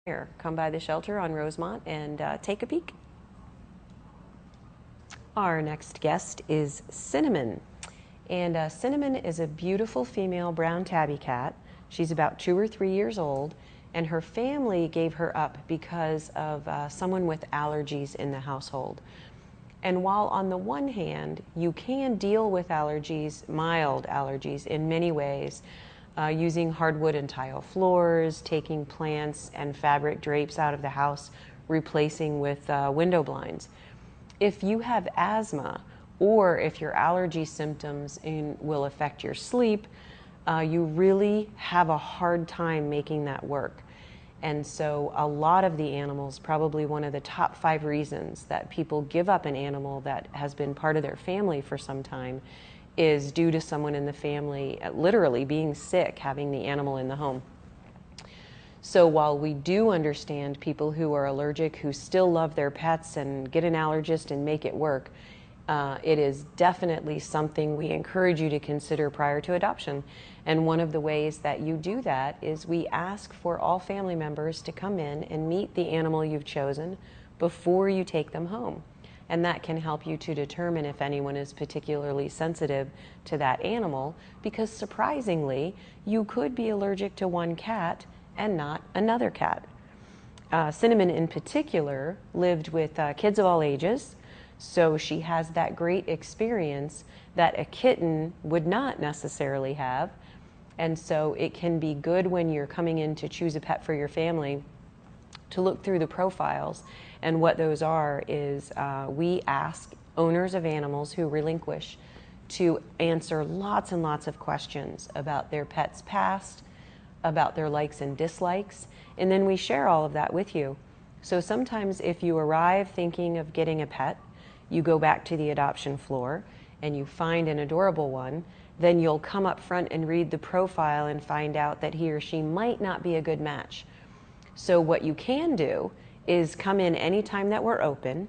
Here, come by the shelter on Rosemont and take a peek. Our next guest is Cinnamon. And Cinnamon is a beautiful female brown tabby cat. She's about 2 or 3 years old, and her family gave her up because of someone with allergies in the household. And while on the one hand, you can deal with allergies, mild allergies, in many ways, using hardwood and tile floors, taking plants and fabric drapes out of the house, replacing with window blinds. If you have asthma, or if your allergy symptoms will affect your sleep, you really have a hard time making that work. And so a lot of the animals, probably one of the top 5 reasons that people give up an animal that has been part of their family for some time, is due to someone in the family literally being sick, having the animal in the home. So while we do understand people who are allergic who still love their pets and get an allergist and make it work, it is definitely something we encourage you to consider prior to adoption. And one of the ways that you do that is we ask for all family members to come in and meet the animal you've chosen before you take them home. And that can help you to determine if anyone is particularly sensitive to that animal, because surprisingly, you could be allergic to one cat and not another cat. Cinnamon in particular lived with kids of all ages, so she has that great experience that a kitten would not necessarily have. And so it can be good when you're coming in to choose a pet for your family to look through the profiles. And what those are is we ask owners of animals who relinquish to answer lots and lots of questions about their pet's past, about their likes and dislikes, and then we share all of that with you. So sometimes if you arrive thinking of getting a pet, you go back to the adoption floor and you find an adorable one, then you'll come up front and read the profile and find out that he or she might not be a good match. So what you can do is come in anytime that we're open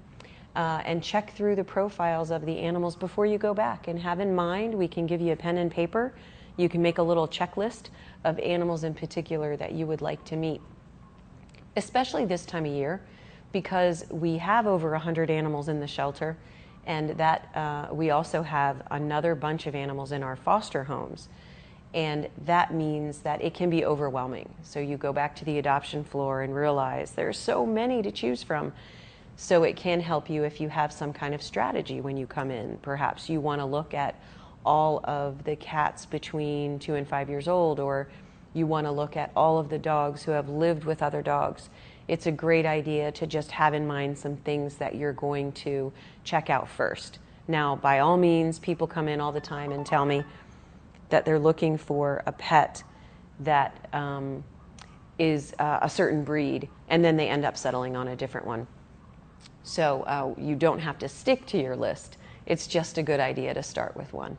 and check through the profiles of the animals before you go back, and have in mind, we can give you a pen and paper. You can make a little checklist of animals in particular that you would like to meet, especially this time of year, because we have over 100 animals in the shelter, and that we also have another bunch of animals in our foster homes. And that means that it can be overwhelming. So you go back to the adoption floor and realize there's so many to choose from. So it can help you if you have some kind of strategy when you come in. Perhaps you want to look at all of the cats between 2 and 5 years old, or you want to look at all of the dogs who have lived with other dogs. It's a great idea to just have in mind some things that you're going to check out first. Now, by all means, people come in all the time and tell me that they're looking for a pet that is a certain breed, and then they end up settling on a different one. So you don't have to stick to your list. It's just a good idea to start with one.